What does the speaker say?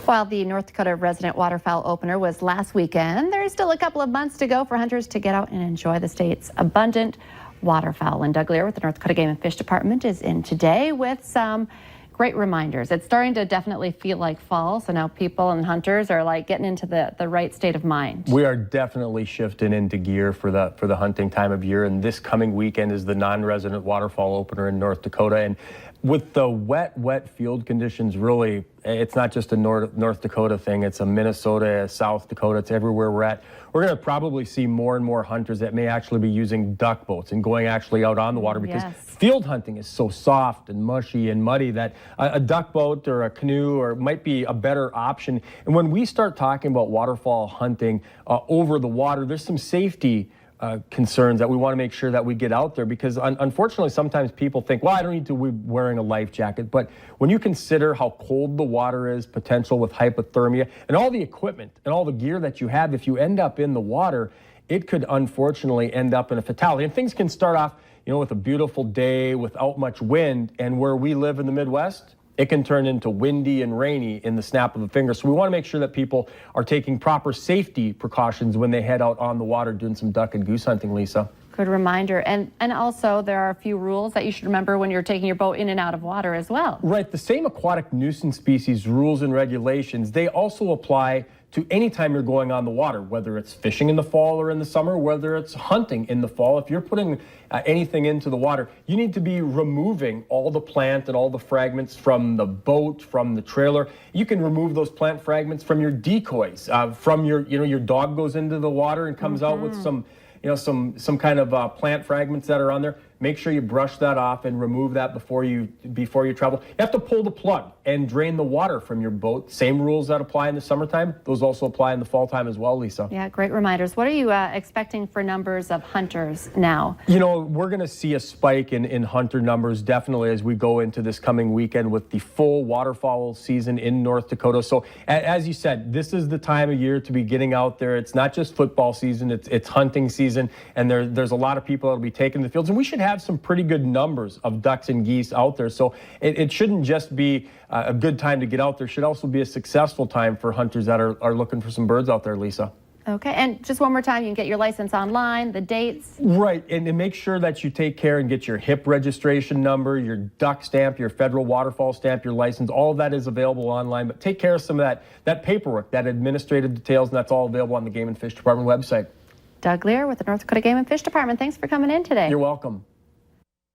While the North Dakota resident waterfowl opener was last weekend, there's still a couple of months to go for hunters to get out and enjoy the state's abundant waterfowl. And Doug Leier with the North Dakota Game and Fish Department is in today with some great reminders. It's starting to definitely feel like fall, so now people and hunters are like getting into the right state of mind. We are definitely shifting into gear for the hunting time of year, and this coming weekend is the non-resident waterfowl opener in North Dakota. And with the wet field conditions, really, it's not just a North Dakota thing. It's a Minnesota, a South Dakota. It's everywhere we're at. We're going to probably see more and more hunters that may actually be using duck boats and going actually out on the water, because field hunting is so soft and mushy and muddy that a duck boat or a canoe or might be a better option. And when we start talking about waterfowl hunting over the water, there's some safety concerns that we want to make sure that we get out there, because unfortunately sometimes people think, well, I don't need to be wearing a life jacket. But when you consider how cold the water is, potential with hypothermia, and all the equipment and all the gear that you have, if you end up in the water, it could unfortunately end up in a fatality. And things can start off, with a beautiful day without much wind, and where we live in the Midwest, it can turn into windy and rainy in the snap of a finger. So we want to make sure that people are taking proper safety precautions when they head out on the water doing some duck and goose hunting, Lisa. Good reminder. And also there are a few rules that you should remember when you're taking your boat in and out of water as well. Right. The same aquatic nuisance species rules and regulations, they also apply to any time you're going on the water, whether it's fishing in the fall or in the summer, whether it's hunting in the fall. If you're putting anything into the water, you need to be removing all the plant and all the fragments from the boat, from the trailer. You can remove those plant fragments from your decoys, from your dog goes into the water and comes out with some kind of plant fragments that are on there. Make sure you brush that off and remove that before you travel. You have to pull the plug and drain the water from your boat. Same rules that apply in the summertime, those also apply in the fall time as well, Lisa. Yeah, great reminders. What are you expecting for numbers of hunters now? We're going to see a spike in hunter numbers definitely as we go into this coming weekend with the full waterfowl season in North Dakota. So as you said, this is the time of year to be getting out there. It's not just football season, it's hunting season, and there's a lot of people that will be taking the fields, and we should have some pretty good numbers of ducks and geese out there. So it shouldn't just be a good time to get out there. It should also be a successful time for hunters that are looking for some birds out there, Lisa. Okay, and just one more time, you can get your license online, the dates. Right, and make sure that you take care and get your HIP registration number, your duck stamp, your federal waterfowl stamp, your license. All of that is available online, but take care of some of that paperwork, that administrative details, and that's all available on the Game and Fish Department website. Doug Leier with the North Dakota Game and Fish Department. Thanks for coming in today. You're welcome.